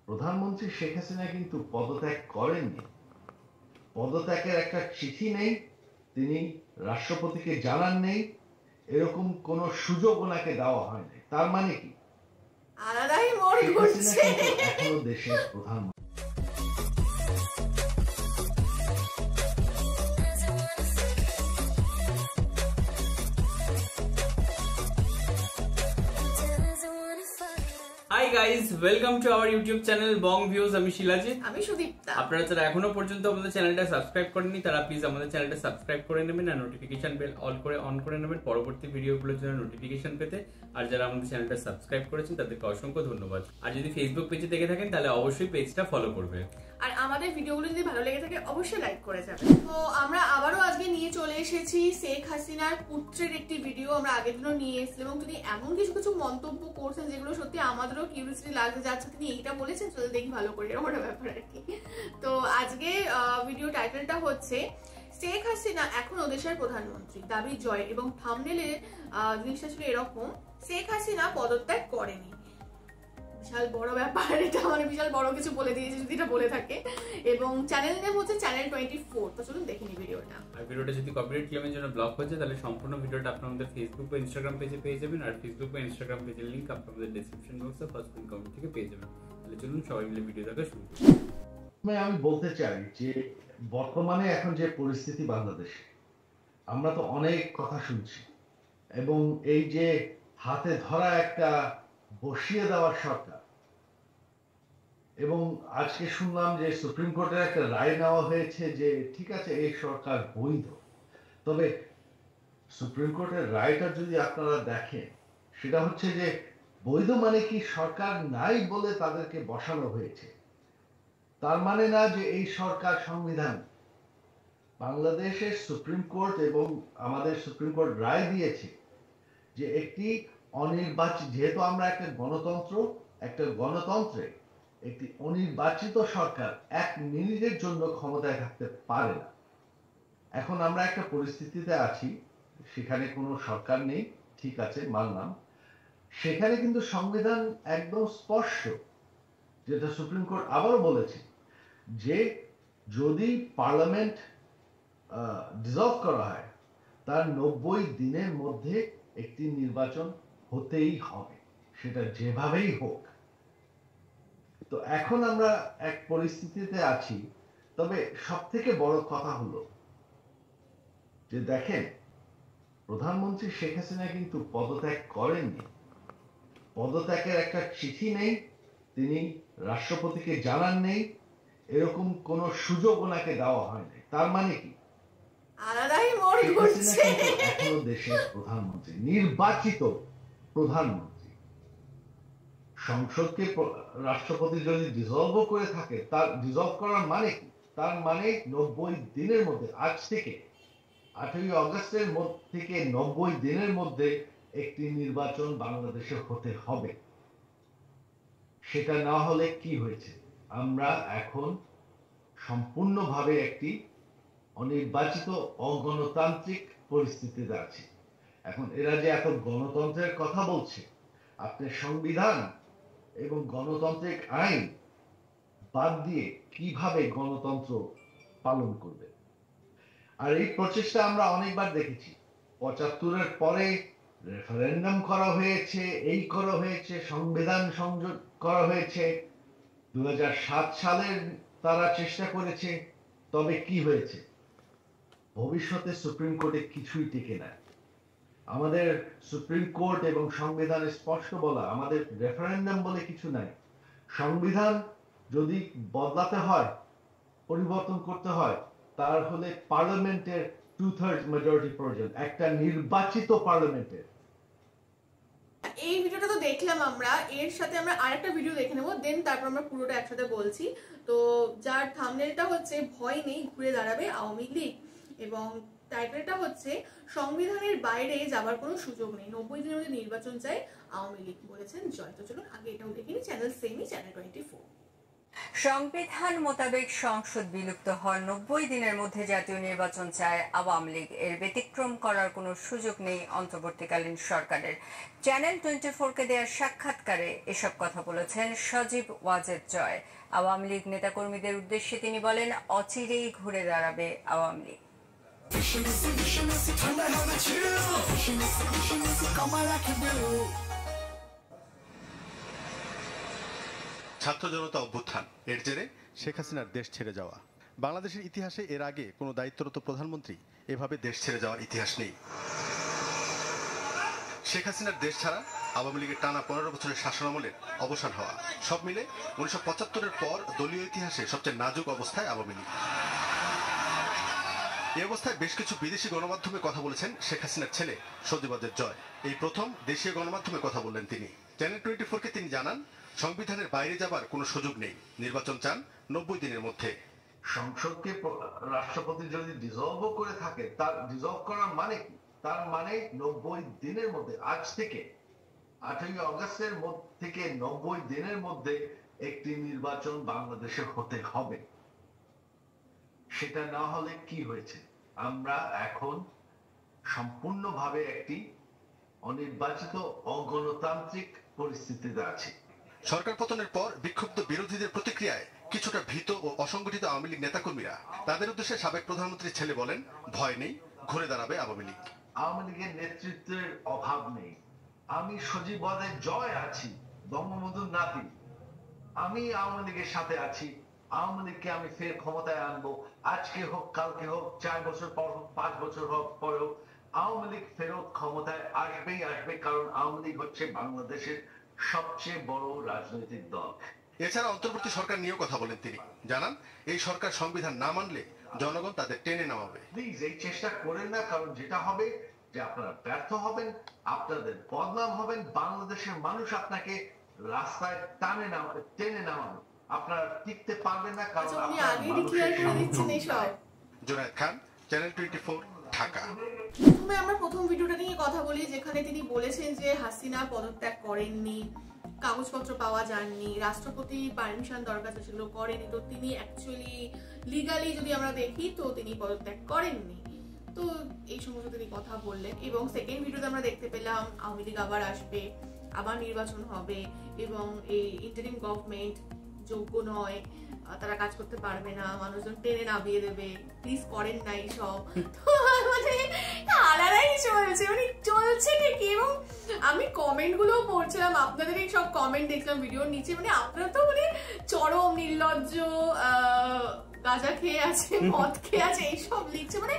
প্রধানমন্ত্রী শেখ হাসিনা কিন্তু পদত্যাগ করেননি। পদত্যাগের একটা চিঠি নেই, তিনি রাষ্ট্রপতিকে জানান নেই, এরকম কোন সুযোগ ওনাকে দেওয়া হয়নি। তার মানে কি আলাদাই মোড় ঘুরছে। এখনো দেশের প্রধানমন্ত্রী। Hi guys, welcome to our YouTube channel Bong Views. আমি শিলাজিৎ, আমি সুদীপ্তা। আপনারা যারা এখনো পর্যন্ত আমাদের চ্যানেলটা সাবস্ক্রাইব করেননি তারা প্লিজ আমাদের চ্যানেলটা সাবস্ক্রাইব করে নেবেন আর নোটিফিকেশন বেল অন করে নেবেন পরবর্তী ভিডিওগুলোর জন্য নোটিফিকেশন পেতে। আর যারা আমাদের চ্যানেলটা সাবস্ক্রাইব করেছেন তাদেরকে অসংখ্য ধন্যবাদ। আর যদি ফেসবুক পেজে দেখে থাকেন তাহলে অবশ্যই পেজটা ফলো করবে। আর আমাদের ভিডিওগুলো যদি ভালো লেগে থাকে অবশ্যই লাইক করে যাবেন। তো আমরা আবারও আজকে নিয়ে চলে এসেছি শেখ হাসিনার পুত্রের একটি ভিডিও। আমরা আগের দিনও নিয়ে এসেছিলাম এবং তিনি এমন কিছু কিছু মন্তব্য করছেন যেগুলো সত্যি আমাদেরও কিউরিয়াসিটি লাগছে যে আচ্ছা তিনি এইটা বলেছেন, চলে দেখি ভালো করে, এরকম একটা ব্যাপার আর কি। তো আজকে ভিডিও টাইটেলটা হচ্ছে শেখ হাসিনা এখনো দেশের প্রধানমন্ত্রী, দাবি জয়, এবং থাম্বনেলের জিনিসটা ছিল এরকম, শেখ হাসিনা পদত্যাগ করেনি। বিশাল বড় ব্যাপার এটা, মানে বিশাল বড় কিছু বলে দিয়েছে যদি এটা বলে থাকে। এবং চ্যানেল নেম হচ্ছে চ্যানেল 24। তো চলুন দেখে নিই ভিডিওটা। আর ভিডিওটা যদি কপিরাইট ক্লেমের জন্য ব্লক হয়ে যায় তাহলে সম্পূর্ণ ভিডিওটা আপনারা আমাদের ফেসবুক বা ইনস্টাগ্রাম পেজে পেয়ে যাবেন। আর ফেসবুক বা ইনস্টাগ্রাম পেজের লিংক আপনারা আমাদের ডেসক্রিপশন বক্সে ফার্স্ট পিন কমেন্ট থেকে পেয়ে যাবেন। তাহলে চলুন সবাই মিলে ভিডিও দেখা শুরু করি। আমি বলতে চাই যে বর্তমানে এখন যে পরিস্থিতি বাংলাদেশে, আমরা তো অনেক কথা শুনছি এবং এই যে হাতে ধরা একটা বসিয়ে দেওয়ার সরকার, এবং আজকে শুনলাম যে সুপ্রিম কোর্টের একটা রায় নেওয়া হয়েছে যে ঠিক আছে এই সরকার বৈধ। তবে সুপ্রিম কোর্টের রায়টা যদি আপনারা দেখেন, সেটা হচ্ছে যে বৈধ মানে কি সরকার নাই বলে তাদেরকে বসানো হয়েছে, তার মানে না যে এই সরকার সংবিধান। বাংলাদেশের সুপ্রিম কোর্ট এবং আমাদের সুপ্রিম কোর্ট রায় দিয়েছে যে একটি অনির্বাচিত, যেহেতু আমরা একটা গণতন্ত্রে একটি অনির্বাচিত সরকার 1 মিনিটের জন্য ক্ষমতায় থাকতে পারে না। এখন আমরা একটা পরিস্থিতিতে আছি, সেখানে কোনো সরকার নেই, ঠিক আছে মানলাম। সেখানে কিন্তু সংবিধান একদম স্পষ্ট, যেটা সুপ্রিম কোর্ট আবারও বলেছে যে যদি পার্লামেন্ট ডিসলভ করা হয় তার 90 দিনের মধ্যে একটি নির্বাচন হতেই হবে, সেটা যেভাবেই হোক। তো এখন আমরা এক পরিস্থিতিতে আছি। তবে সব থেকে বড় কথা হলো যে দেখেন, প্রধানমন্ত্রী শেখ হাসিনা কিন্তু পদত্যাগ করেননি। পদত্যাগের একটা চিঠি নেই, তিনি রাষ্ট্রপতিকে জানান নেই, এরকম কোন সুযোগ ওনাকে দেওয়া হয়নি। তার মানে কি আলাদাই মোড় ঘুরছে। এখনো দেশের প্রধানমন্ত্রী, নির্বাচিত প্রধানমন্ত্রী। সংসদকে রাষ্ট্রপতি যদি ডিসলভ করে থাকে, তার ডিসলভ করার মানে কি? তার মানে 90 দিনের মধ্যে, আজ থেকে 8ই আগস্টের থেকে 90 দিনের মধ্যে একটি নির্বাচন বাংলাদেশে হতে হবে। সেটা না হলে কি হয়েছে, আমরা এখন সম্পূর্ণভাবে একটি অনির্বাচিত অগণতান্ত্রিক পরিস্থিতিতে আছি। এখন এরা যে এত গণতন্ত্রের কথা বলছে, আপনি সংবিধান এবং গণতান্ত্রিক আইন বাদ দিয়ে কিভাবে গণতন্ত্র পালন করবে? আর এই প্রচেষ্টা আমরা অনেকবার দেখেছি। 75-এর পরে রেফারেন্ডাম করা হয়েছে, এই করা হয়েছে, সংবিধান সংযোগ করা হয়েছে, 2007 সালের তারা চেষ্টা করেছে। তবে কি হয়েছে? ভবিষ্যতে সুপ্রিম কোর্টে কিছুই টিকে না। আমাদের সুপ্রিম কোর্ট এবং সংবিধানে স্পষ্ট বলা, আমাদের রেফারেন্ডাম বলে কিছু নাই। সংবিধান যদি বদলাতে হয়, পরিবর্তন করতে হয়, তার হলে পার্লামেন্টের 2/3 মেজরিটি প্রয়োজন, একটা নির্বাচিত পার্লামেন্টের। এই ভিডিওটা তো দেখলাম আমরা, এর সাথে আমরা আরেকটা ভিডিও দেখে নেবো, দেন তারপর আমরা পুরোটা একসাথে বলছি। তো যার থাম্বনেলটা হচ্ছে ভয় নেই ঘুরে দাঁড়াবে আওয়ামী লীগ, এবং টাইটেলটা হচ্ছে সংবিধানের বাইরে যাবার কোনো সুযোগ নেই, 90 দিনের মধ্যে নির্বাচন চাই, আওয়ামী লীগ বলেছেন জয়। তো চলুন আগে এটাও দেখে নিই। চ্যানেল সেমই, চ্যানেল 24। সংবিধান মোতাবেক সংসদ বিলুপ্ত হওয়ার 90 দিনের মধ্যে জাতীয় নির্বাচন চায় আওয়ামী লীগ। এর ব্যতিক্রম করার কোনো সুযোগ নেই অন্তর্বর্তীকালীন সরকারের। চ্যানেল 24-কে দেওয়া সাক্ষাৎকারে এসব কথা বলেছেন সজীব ওয়াজেদ জয়। আওয়ামী লীগ নেতাকর্মীদের উদ্দেশ্যে তিনি বলেন, অচিরেই ঘুরে দাঁড়াবে আওয়ামী লীগ। ছাত্র জনতা অভ্যুত্থান এর জেরে শেখ হাসিনার দেশ ছেড়ে যাওয়া। বাংলাদেশের ইতিহাসে এর আগে কোনো দায়িত্বরত প্রধানমন্ত্রী এভাবে দেশ ছেড়ে যাওয়ার ইতিহাস নেই। শেখ হাসিনার দেশ ছাড়া, আওয়ামী লীগের টানা 15 বছরের শাসনামলের অবসান হওয়া, সব মিলে 1975-এর পর দলীয় ইতিহাসে সবচেয়ে নাজুক অবস্থায় আওয়ামী লীগ। এই অবস্থায় বেশ কিছু বিদেশি গণমাধ্যমে কথা বলেছেন শেখ হাসিনার ছেলে সজীব ওয়াজেদ জয়। এই প্রথম দেশীয় গণমাধ্যমে কথা বললেন তিনি। চ্যানেল 24-কে তিনি জানান, সংবিধানের বাইরে যাবার কোনো সুযোগ নেই, নির্বাচন চান 90 দিনের মধ্যে। সংসদকে রাষ্ট্রপতি যদি ডিসলভ করে থাকে, তার ডিসলভ করার মানে কি? তার মানে 90 দিনের মধ্যে, আজ থেকে 8ই অগস্টের থেকে 90 দিনের মধ্যে একটি নির্বাচন বাংলাদেশে হতে হবে। সেটা না হলে কি হয়েছে? আমরা এখন সম্পূর্ণভাবে একটি অনির্বাচিত অগণতান্ত্রিক পরিস্থিতিতে আছি। সরকার পতনের পর বিক্ষুব্ধ বিরোধীদের প্রতিক্রিয়ায় কিছুটা ভীত ও অসংগঠিত আওয়ামী লীগ নেতাকর্মীরা তাদের উদ্দেশ্যে সাবেক প্রধানমন্ত্রীর ছেলে বলেন, ভয় নেই, ঘুরে দাঁড়াবে আওয়ামী লীগ। আওয়ামী লীগের নেতৃত্বের অভাব নেই। আমি সজীব ওয়াজেদ জয় আছি, বঙ্গবন্ধুর নাতি। আমি আওয়ামী লীগের সাথে আছি। আওয়ামী লীগকে আমি ফের ক্ষমতায় আনবো। আজকে হোক, কালকে হোক, 4 বছর পর হোক, 5 বছর হোক পরেও আওয়ামী লীগ ফেরত ক্ষমতায় আসবেই আসবে, কারণ আওয়ামী লীগ হচ্ছে বাংলাদেশের সবচেয়ে বড় রাজনৈতিক দল। এছাড়া অন্তর্বর্তী সরকার নিয়েও কথা বলেন তিনি। জানান, এই সরকার সংবিধান না মানলে জনগণ তাদের টেনে নামাবে। প্লিজ এই চেষ্টা করেন না, কারণ যেটা হবে যে আপনারা ব্যর্থ হবেন, আপনাদের বদনাম হবেন, বাংলাদেশের মানুষ আপনাকে রাস্তায় টেনে নামাবে। আপনারা টিকতে পারবেন না, কারণ জুনায়েদ খান, চ্যানেল 24, ঢাকা। প্রথমে আমরা প্রথম ভিডিওটা নিয়ে কথা বলি, যেখানে তিনি বলেছেন যে হাসিনা পদত্যাগ করেননি, কাগজপত্র পাওয়া যায়নি, রাষ্ট্রপতি পারমিশন দরকার ছিল, করেনি। তো তিনি অ্যাকচুয়ালি লিগালি যদি আমরা দেখি তো তিনি পদত্যাগ করেননি। তো এই সমস্ত তিনি কথা বললেন। এবং সেকেন্ড ভিডিওতে আমরা দেখতে পেলাম আওয়ামী লীগ আবার আসবে, আবার নির্বাচন হবে, এবং এই ইন্টারিম গভর্নমেন্ট যোগ্য নয়, তারা কাজ করতে পারবে না, মানুষজন টেনে নামিয়ে দেবে, প্লিজ করেন না এইসব। মানে আলাদাই চলছে, মানে চলছে নাকি। এবং আমি কমেন্ট গুলো পড়ছিলাম, আপনাদের এই সব কমেন্ট দেখলাম ভিডিওর নিচে, মানে আপনারা তো মানে চরম নির্লজ্জ, গাঁজা খেয়ে আছে, মদ খেয়ে আছে, এইসব লিখছে। মানে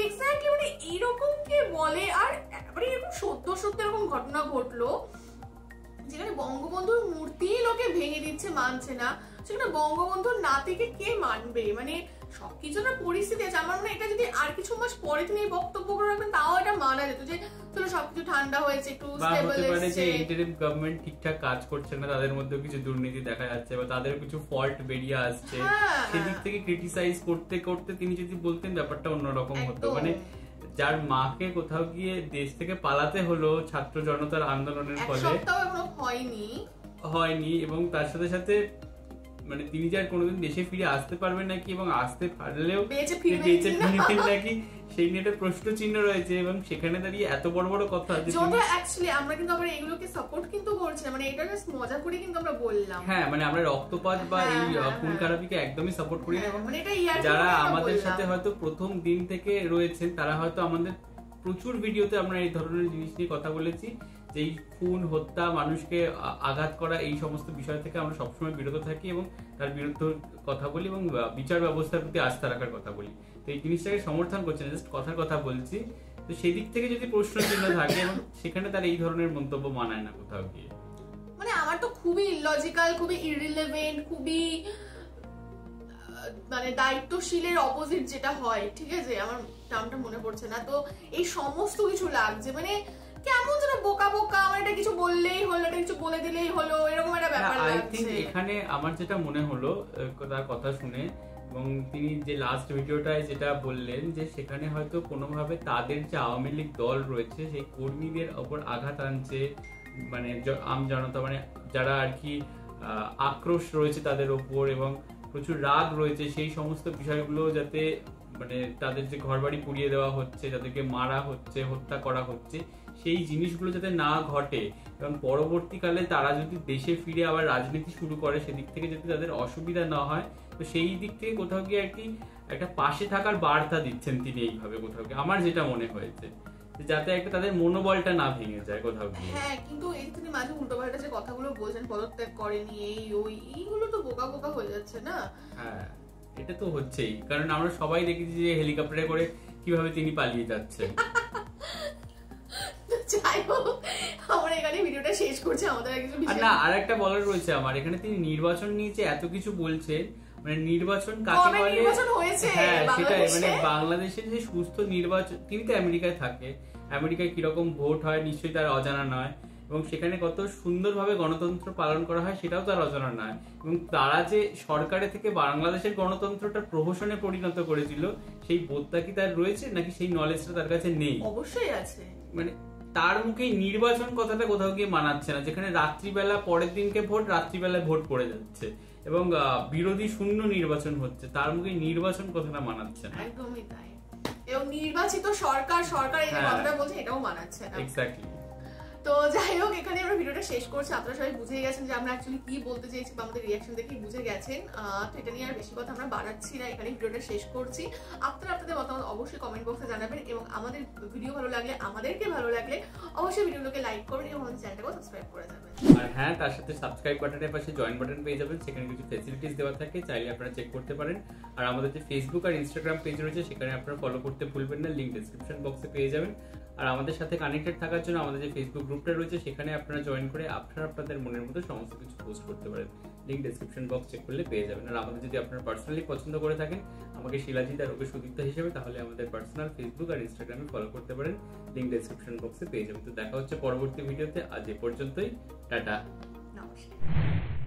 এক্স্যাক্টলি মানে এইরকম কে বলে? আর মানে এরকম সত্য এরকম ঘটনা ঘটলো যেখানে বঙ্গবন্ধুর মূর্তি লোকে ভেঙে দিচ্ছে, মানছে না, সেখানে বঙ্গবন্ধুর নাতিকে কে মানবে? মানে সবকিছু একটা পরিস্থিতি আছে। আমার মনে হয় এটা যদি আর কিছু মাস পরে তিনি বক্তব্য করে রাখবেন, তাও এটা মানা যেত যে চলো সবকিছু ঠান্ডা হয়েছে, একটু স্টেবল হয়েছে, ইন্টারিম গভর্নমেন্ট ঠিকঠাক কাজ করছে না, তাদের মধ্যে কিছু দুর্নীতি দেখা যাচ্ছে বা তাদের কিছু ফল্ট বেরিয়ে আসছে, সেদিক থেকে ক্রিটিসাইজ করতে করতে তিনি যদি বলতেন, ব্যাপারটা অন্যরকম হতো। মানে যার মাকে কোথাও গিয়ে দেশ থেকে পালাতে হলো ছাত্র জনতার আন্দোলনের ফলে, হয়নি, এবং তার সাথে সাথে মানে তিনি যার কোনোদিন দেশে ফিরে আসতে পারবেন নাকি, এবং আসতে পারলেও বেঁচে ফিরবেন নাকি, সেই নিয়ে একটা প্রশ্ন চিহ্ন রয়েছে। এবং সেখানে দাঁড়িয়ে এত বড় বড় কথা, অ্যাকচুয়ালি আমরা কিন্তু আবার এগুলোকে সাপোর্ট কিন্তু করছি না, মানে এটা জাস্ট মজা করে কিন্তু আমরা বললাম। হ্যাঁ, মানে আমরা রক্তপাত বা এই খুন খারাপিকে একদমই সাপোর্ট করি না। এবং যারা আমাদের সাথে হয়তো প্রথম দিন থেকে রয়েছেন, তারা হয়তো আমাদের প্রচুর ভিডিওতে আমরা এই ধরনের জিনিস নিয়ে কথা বলেছি, যে এই খুন, হত্যা, মানুষকে আঘাত করা, এই সমস্ত বিষয় থেকে আমরা সবসময় বিরত থাকি এবং তার বিরুদ্ধে কথা বলি এবং বিচার ব্যবস্থার প্রতি আস্থা রাখার কথা বলি। তো এই জিনিসটাকে সমর্থন করছে না, জাস্ট কথার কথা বলছি। তো সেই দিক থেকে যদি প্রশ্ন চিহ্ন থাকে, এবং সেখানে তার এই ধরনের মন্তব্য মানায় না কোথাও গিয়ে। মানে আমার তো খুবই ইলজিক্যাল, খুবই ইররিলেভেন্ট, খুবই মানে দায়িত্বশীলের অপোজিট যেটা হয়, ঠিক আছে, আমার নামটা মনে পড়ছে না। তো এই সমস্ত কিছু লাগছে, মানে কেমন যেন বোকা বোকা, আমার এটা কিছু বললেই হলো, এটা কিছু বলে দিলেই হলো, এরকম একটা ব্যাপার লাগছে। এখানে আমার যেটা মনে হলো তার কথা শুনে, এবং তিনি যে লাস্ট ভিডিওটায় যেটা বললেন, যে সেখানে হয়তো কোনোভাবে তাদের যে আওয়ামী লীগ দল রয়েছে সেই কর্মীদের ওপর আঘাত আনছে, মানে আম জনতা, মানে যারা আর কি আক্রোশ রয়েছে তাদের ওপর এবং প্রচুর রাগ রয়েছে, সেই সমস্ত বিষয়গুলো যাতে মানে তাদের যে ঘরবাড়ি পুড়িয়ে দেওয়া হচ্ছে, তাদেরকে মারা হচ্ছে, হত্যা করা হচ্ছে, সেই জিনিসগুলো যাতে না ঘটে এবং পরবর্তীকালে তারা যদি দেশে ফিরে আবার রাজনীতি শুরু করে সেদিক থেকে যাতে তাদের অসুবিধা না হয়, তো সেই দিক থেকে কোথাও গিয়ে আর কি একটা পাশে থাকার বার্তা দিচ্ছেন তিনি এইভাবে কোথাও গিয়ে, আমার যেটা মনে হয়েছে, যাতে একটা তাদের মনোবলটা না ভেঙে যায় কোথাও গিয়ে। হ্যাঁ, কিন্তু এই তিনি মাঝে উল্টোপাল্টা যে কথাগুলো বলছেন, পদত্যাগ করেনি এইগুলো তো বোকা বোকা হয়ে যাচ্ছে না? হ্যাঁ, এটা তো হচ্ছেই, কারণ আমরা সবাই দেখেছি যে হেলিকপ্টারে করে কিভাবে তিনি পালিয়ে যাচ্ছেন। যাই হোক, আমরা এখানে ভিডিওটা শেষ করছি। আমাদের কিছু না, আর একটা বলার রয়েছে আমার এখানে, তিনি নির্বাচন নিয়ে যে এত কিছু বলছেন, মানে নির্বাচন কাকে বলে, হ্যাঁ সেটাই, মানে বাংলাদেশের যে সুস্থ নির্বাচন, তিনি তো আমেরিকায় থাকে, আমেরিকায় কিরকম ভোট হয় নিশ্চয়ই তার অজানা নয়, এবং সেখানে কত সুন্দরভাবে গণতন্ত্র পালন করা হয় সেটাও তার অজানা নয়, এবং তারা যে সরকারের থেকে বাংলাদেশের গণতন্ত্রটা প্রহসনে পরিণত করেছিল, সেই বোধটা কি তার রয়েছে নাকি সেই নলেজটা তার কাছে নেই? অবশ্যই আছে। মানে তার মুখে নির্বাচন কথাটা কোথাও গিয়ে মানাচ্ছে না, যেখানে রাত্রিবেলা পরের দিনকে ভোট, রাত্রিবেলায় ভোট পড়ে যাচ্ছে এবং বিরোধী শূন্য নির্বাচন হচ্ছে, তার মুখে নির্বাচন কথাটা মানাচ্ছে না। একদমই তাই, এবং নির্বাচিত সরকার এই যে কথাটা বলছে এটাও মানাচ্ছে না। এক্স্যাক্টলি। তো যাই হোক, এখানে আমরা ভিডিওটা শেষ করছি। আপনারা সবাই বুঝে গেছেন যে আমরা অ্যাকচুয়ালি কি বলতে চেয়েছি, বা আমাদের রিয়াকশন দেখেই বুঝে গেছেন। তো এটা নিয়ে আর বেশি কথা আমরা বাড়াচ্ছি না, এখানে ভিডিওটা শেষ করছি। আপনারা আপনাদের মতামত অবশ্যই কমেন্ট বক্সে জানাবেন, এবং আমাদের ভিডিও ভালো লাগলে, আমাদেরকে ভালো লাগলে অবশ্যই ভিডিওগুলোকে লাইক করবেন এবং আমাদের চ্যানেলটাকেও সাবস্ক্রাইব করে যাবেন। আর হ্যাঁ, তার সাথে সাবস্ক্রাইব বাটনের পাশে জয়েন বাটন পেয়ে যাবেন, সেখানে কিছু ফ্যাসিলিটিস দেওয়া থাকে, চাইলে আপনারা চেক করতে পারেন। আর আমাদের যে ফেসবুক আর ইনস্টাগ্রাম পেজ রয়েছে সেখানে আপনারা ফলো করতে ভুলবেন না, লিংক ডেসক্রিপশন বক্সে পেয়ে যাবেন। আর আমাদের সাথে কানেক্টেড থাকার জন্য আমাদের যে ফেসবুক গ্রুপটা রয়েছে সেখানে আপনারা জয়েন করে আপনারা আপনাদের মনের মতো সমস্ত কিছু পোস্ট করতে পারেন, লিংক ডেসক্রিপশন বক্স চেক করলে পেয়ে যাবেন। আর আমাদের যদি আপনারা পার্সোনালি পছন্দ করে থাকেন আমাকে শিলাজিৎ আর ওকে সুদীপ্তা হিসেবে, তাহলে আমাদের পার্সোনাল ফেসবুক আর ইনস্টাগ্রামে ফলো করতে পারেন, লিংক ডেসক্রিপশন বক্সে পেয়ে যাবেন। তো দেখা হচ্ছে পরবর্তী ভিডিওতে, আজ এ পর্যন্তই, টাটা, নমস্কার।